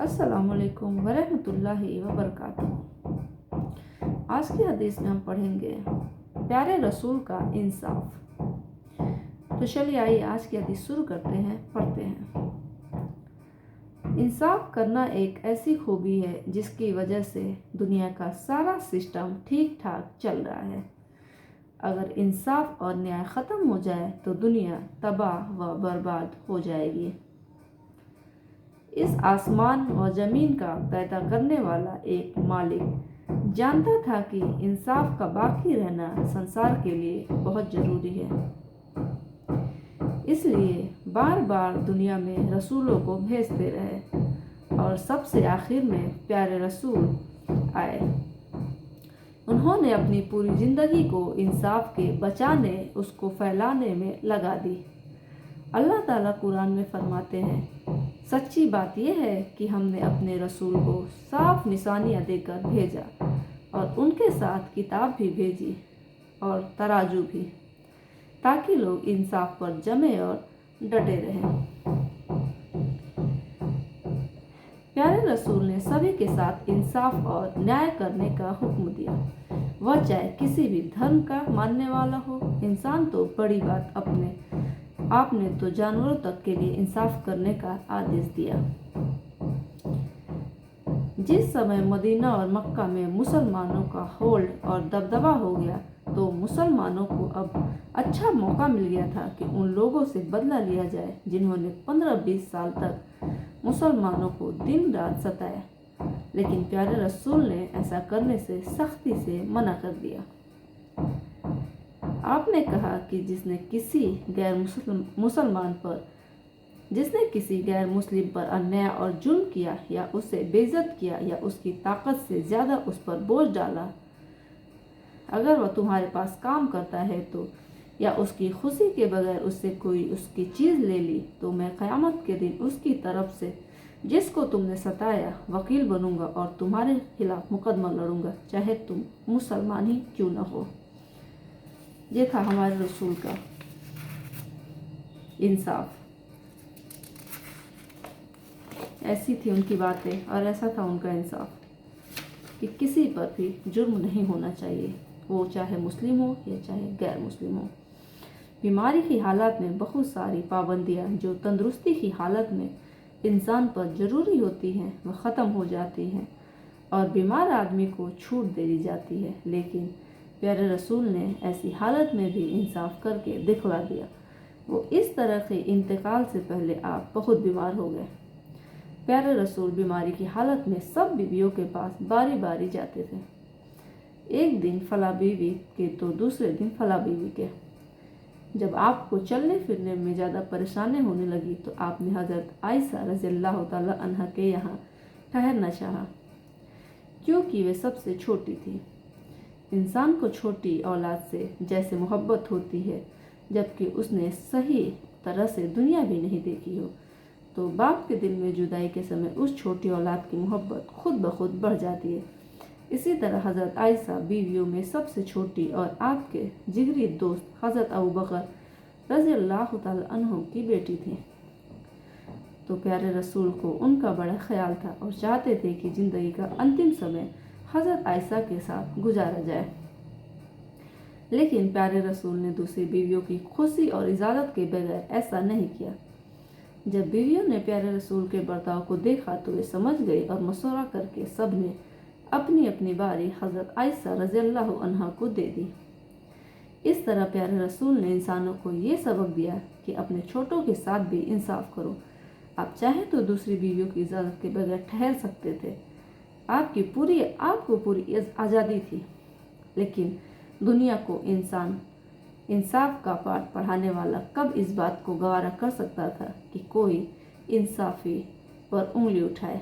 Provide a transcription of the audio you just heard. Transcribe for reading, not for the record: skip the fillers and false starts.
अस्सलाम वालेकुम वरहमतुल्लाहि वबरकातुहू। आज की हदीस में हम पढ़ेंगे प्यारे रसूल का इंसाफ। तो चलिए आइए आज की हदीस शुरू करते हैं, पढ़ते हैं। इंसाफ करना एक ऐसी खूबी है जिसकी वजह से दुनिया का सारा सिस्टम ठीक ठाक चल रहा है। अगर इंसाफ और न्याय ख़त्म हो जाए तो दुनिया तबाह व बर्बाद हो जाएगी। इस आसमान और ज़मीन का पैदा करने वाला एक मालिक जानता था कि इंसाफ का बाकी रहना संसार के लिए बहुत ज़रूरी है। इसलिए बार बार दुनिया में रसूलों को भेजते रहे और सबसे आखिर में प्यारे रसूल आए। उन्होंने अपनी पूरी ज़िंदगी को इंसाफ के बचाने, उसको फैलाने में लगा दी। अल्लाह ताला कुरान में फरमाते हैं, सच्ची बात यह है कि हमने अपने रसूल को साफ निशानियाँ देकर भेजा और उनके साथ किताब भी भेजी और तराजू भी, ताकि लोग इंसाफ पर जमे और डटे रहें। प्यारे रसूल ने सभी के साथ इंसाफ और न्याय करने का हुक्म दिया, वह चाहे किसी भी धर्म का मानने वाला हो। इंसान तो बड़ी बात आपने तो जानवरों तक के लिए इंसाफ करने का आदेश दिया। जिस समय मदीना और मक्का में मुसलमानों का होल्ड और दबदबा हो गया तो मुसलमानों को अब अच्छा मौका मिल गया था कि उन लोगों से बदला लिया जाए जिन्होंने 15-20 साल तक मुसलमानों को दिन रात सताया। लेकिन प्यारे रसूल ने ऐसा करने से सख्ती से मना कर दिया। आपने कहा कि जिसने किसी गैर मुस्लिम पर अन्याय और जुल्म किया या उसे बेइज्जत किया या उसकी ताकत से ज़्यादा उस पर बोझ डाला, अगर वह तुम्हारे पास काम करता है तो या उसकी खुशी के बगैर उससे कोई उसकी चीज़ ले ली, तो मैं क़यामत के दिन उसकी तरफ से जिसको तुमने सताया वकील बनूंगा और तुम्हारे खिलाफ मुकदमा लड़ूंगा, चाहे तुम मुसलमान ही क्यों न हो। ये था हमारे रसूल का इंसाफ। ऐसी थी उनकी बातें और ऐसा था उनका इंसाफ कि किसी पर भी जुर्म नहीं होना चाहिए, वो चाहे मुस्लिम हो या चाहे गैर मुस्लिम हो। बीमारी की हालत में बहुत सारी पाबंदियां जो तंदुरुस्ती की हालत में इंसान पर ज़रूरी होती हैं वह ख़त्म हो जाती हैं और बीमार आदमी को छूट दे दी जाती है। लेकिन प्यारे रसूल ने ऐसी हालत में भी इंसाफ करके दिखला दिया। वो इस तरह के इंतकाल से पहले आप बहुत बीमार हो गए। प्यारे रसूल बीमारी की हालत में सब बीवियों के पास बारी बारी जाते थे। एक दिन फला बीवी के तो दूसरे दिन फला बीवी के। जब आपको चलने फिरने में ज़्यादा परेशानी होने लगी तो आपने हज़रत आयशा रज़ियल्लाहु ताला अन्हा के यहाँ ठहरना चाहा, क्योंकि वे सबसे छोटी थी। इंसान को छोटी औलाद से जैसे मोहब्बत होती है, जबकि उसने सही तरह से दुनिया भी नहीं देखी हो, तो बाप के दिल में जुदाई के समय उस छोटी औलाद की मोहब्बत खुद ब खुद बढ़ जाती है। इसी तरह हज़रत आयशा बीवियों में सबसे छोटी और आपके जिगरी दोस्त हज़रत अबू बकर रज़ियल्लाहु ताला अन्हु की बेटी थी। तो प्यारे रसूल को उनका बड़ा ख्याल था और चाहते थे कि ज़िंदगी का अंतिम समय हज़रत आयशा के साथ गुजारा जाए। लेकिन प्यारे रसूल ने दूसरी बीवियों की खुशी और इजाज़त के बगैर ऐसा नहीं किया। जब बीवियों ने प्यारे रसूल के बर्ताव को देखा तो वे समझ गई और मशवरा करके सब ने अपनी अपनी बारी हज़रत आयशा रज़ियल्लाहु अन्हा को दे दी। इस तरह प्यारे रसूल ने इंसानों को ये सबक दिया कि अपने छोटों के साथ भी इंसाफ करो। आप चाहें तो दूसरी बीवियों की इजाज़त के बगैर ठहर सकते थे, आपको पूरी आज़ादी थी। लेकिन दुनिया को इंसाफ का पाठ पढ़ाने वाला कब इस बात को गवारा कर सकता था कि कोई इंसाफी पर उंगली उठाए।